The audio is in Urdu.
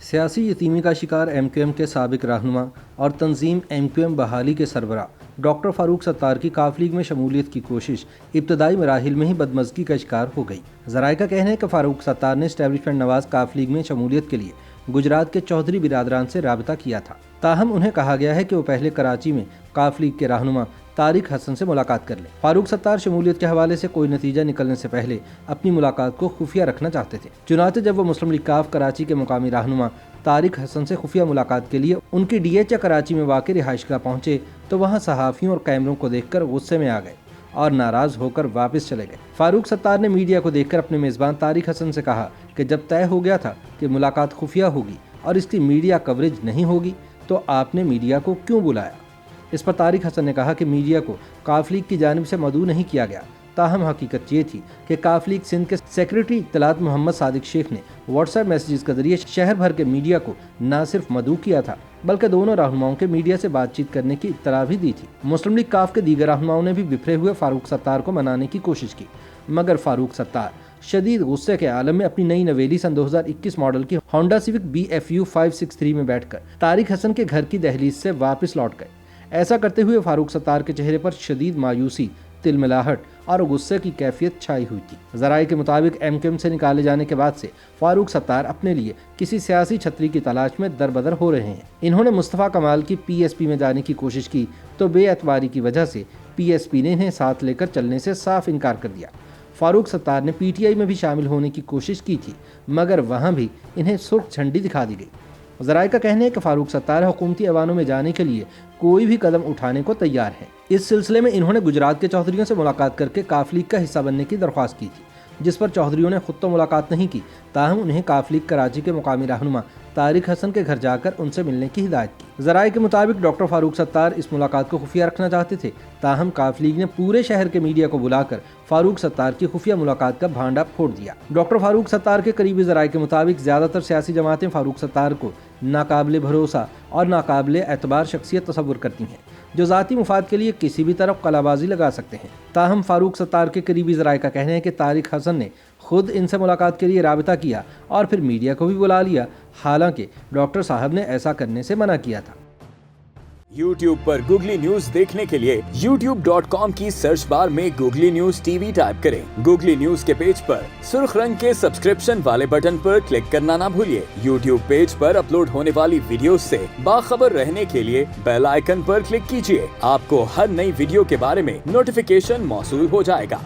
سیاسی یتیمی کا شکار MQM کے سابق رہنما اور تنظیم MQM بحالی کے سربراہ ڈاکٹر فاروق ستار کی کاف لیگ میں شمولیت کی کوشش ابتدائی مراحل میں ہی بدمزگی کا شکار ہو گئی۔ ذرائع کا کہنا ہے کہ فاروق ستار نے اسٹیبلشمنٹ نواز کاف لیگ میں شمولیت کے لیے گجرات کے چودھری برادران سے رابطہ کیا تھا، تاہم انہیں کہا گیا ہے کہ وہ پہلے کراچی میں کاف لیگ کے رہنما طارق حسن سے ملاقات کر لیں۔ فاروق ستار شمولیت کے حوالے سے کوئی نتیجہ نکلنے سے پہلے اپنی ملاقات کو خفیہ رکھنا چاہتے تھے، چنانچہ جب وہ مسلم لیگ کاف کراچی کے مقامی رہنما طارق حسن سے خفیہ ملاقات کے لیے ان کی DH یا کراچی میں واقع رہائش گاہ پہنچے تو وہاں صحافیوں اور کیمروں کو دیکھ کر غصے میں آ گئے اور ناراض ہو کر واپس چلے گئے۔ فاروق ستار نے میڈیا کو دیکھ کر اپنے میزبان طارق حسن سے کہا کہ جب طے ہو گیا تھا کہ ملاقات خفیہ ہوگی اور اس کی میڈیا کوریج نہیں ہوگی تو آپ نے میڈیا کو کیوں بلایا؟ اس پر طارق حسن نے کہا کہ میڈیا کو کاف لیگ کی جانب سے مدعو نہیں کیا گیا، تاہم حقیقت یہ تھی کہ کاف لیگ سندھ کے سیکریٹری اطلاعات محمد صادق شیخ نے واٹس ایپ میسیجز کے ذریعے شہر بھر کے میڈیا کو نہ صرف مدعو کیا تھا بلکہ دونوں رہنماؤں کے میڈیا سے بات چیت کرنے کی اطلاع بھی دی تھی۔ مسلم لیگ کاف کے دیگر رہنماؤں نے بھی بفرے ہوئے فاروق ستار کو منانے کی کوشش کی، مگر فاروق ستار شدید غصے کے عالم میں اپنی نئی نویلی سن 2021 ماڈل کی ہونڈا سیوک BFU 563 میں بیٹھ کر طارق حسن کے گھر کی دہلیز سے واپس لوٹ گئے۔ ایسا کرتے ہوئے فاروق ستار کے چہرے پر شدید مایوسی، تلملاہٹ اور غصے کی کیفیت چھائی ہوئی تھی۔ ذرائع کے مطابق MQM سے نکالے جانے کے بعد سے فاروق ستار اپنے لیے کسی سیاسی چھتری کی تلاش میں دربدر ہو رہے ہیں۔ انہوں نے مصطفیٰ کمال کی PSP میں جانے کی کوشش کی تو بے اعتباری کی وجہ سے PSP نے انہیں ساتھ لے کر چلنے سے صاف انکار کر دیا۔ فاروق ستار نے PTI میں بھی شامل ہونے کی کوشش کی تھی، مگر وہاں بھی انہیں سرخ جھنڈی دکھا دی گئی۔ ذرائع کا کہنا ہے کہ فاروق ستار حکومتی ایوانوں میں جانے کے لیے کوئی بھی قدم اٹھانے کو تیار ہیں۔ اس سلسلے میں انہوں نے گجرات کے چودھریوں سے ملاقات کر کے کاف لیگ کا حصہ بننے کی درخواست کی تھی، جس پر چودھریوں نے خود تو ملاقات نہیں کی، تاہم انہیں کاف لیگ کراچی کے مقامی رہنما طارق حسن کے گھر جا کر ان سے ملنے کی ہدایت کی۔ ذرائع کے مطابق ڈاکٹر فاروق ستار اس ملاقات کو خفیہ رکھنا چاہتے تھے، تاہم کاف لیگ نے پورے شہر کے میڈیا کو بلا کر فاروق ستار کی خفیہ ملاقات کا بھانڈا پھوڑ دیا۔ ڈاکٹر فاروق ستار کے قریبی ذرائع کے مطابق زیادہ تر سیاسی جماعتیں فاروق ستار کو ناقابل بھروسہ اور ناقابل اعتبار شخصیت تصور کرتی ہیں، جو ذاتی مفاد کے لیے کسی بھی طرف قلہ بازی لگا سکتے ہیں۔ تاہم فاروق ستار کے قریبی ذرائع کا کہنا ہے کہ طارق حسن نے خود ان سے ملاقات کے لیے رابطہ کیا اور پھر میڈیا کو بھی بلا لیا، حالانکہ ڈاکٹر صاحب نے ایسا کرنے سے منع کیا تھا۔ YouTube پر گوگلی نیوز دیکھنے کے لیے youtube.com کی سرچ بار میں گوگلی نیوز TV ٹائپ کریں۔ گوگلی نیوز کے پیج پر سرخ رنگ کے سبسکرپشن والے بٹن پر کلک کرنا نہ بھولیے۔ YouTube پیج پر اپلوڈ ہونے والی ویڈیوز سے باخبر رہنے کے لیے بیل آئیکن پر کلک کیجیے۔ آپ کو ہر نئی ویڈیو کے بارے میں نوٹیفیکیشن موصول ہو جائے گا۔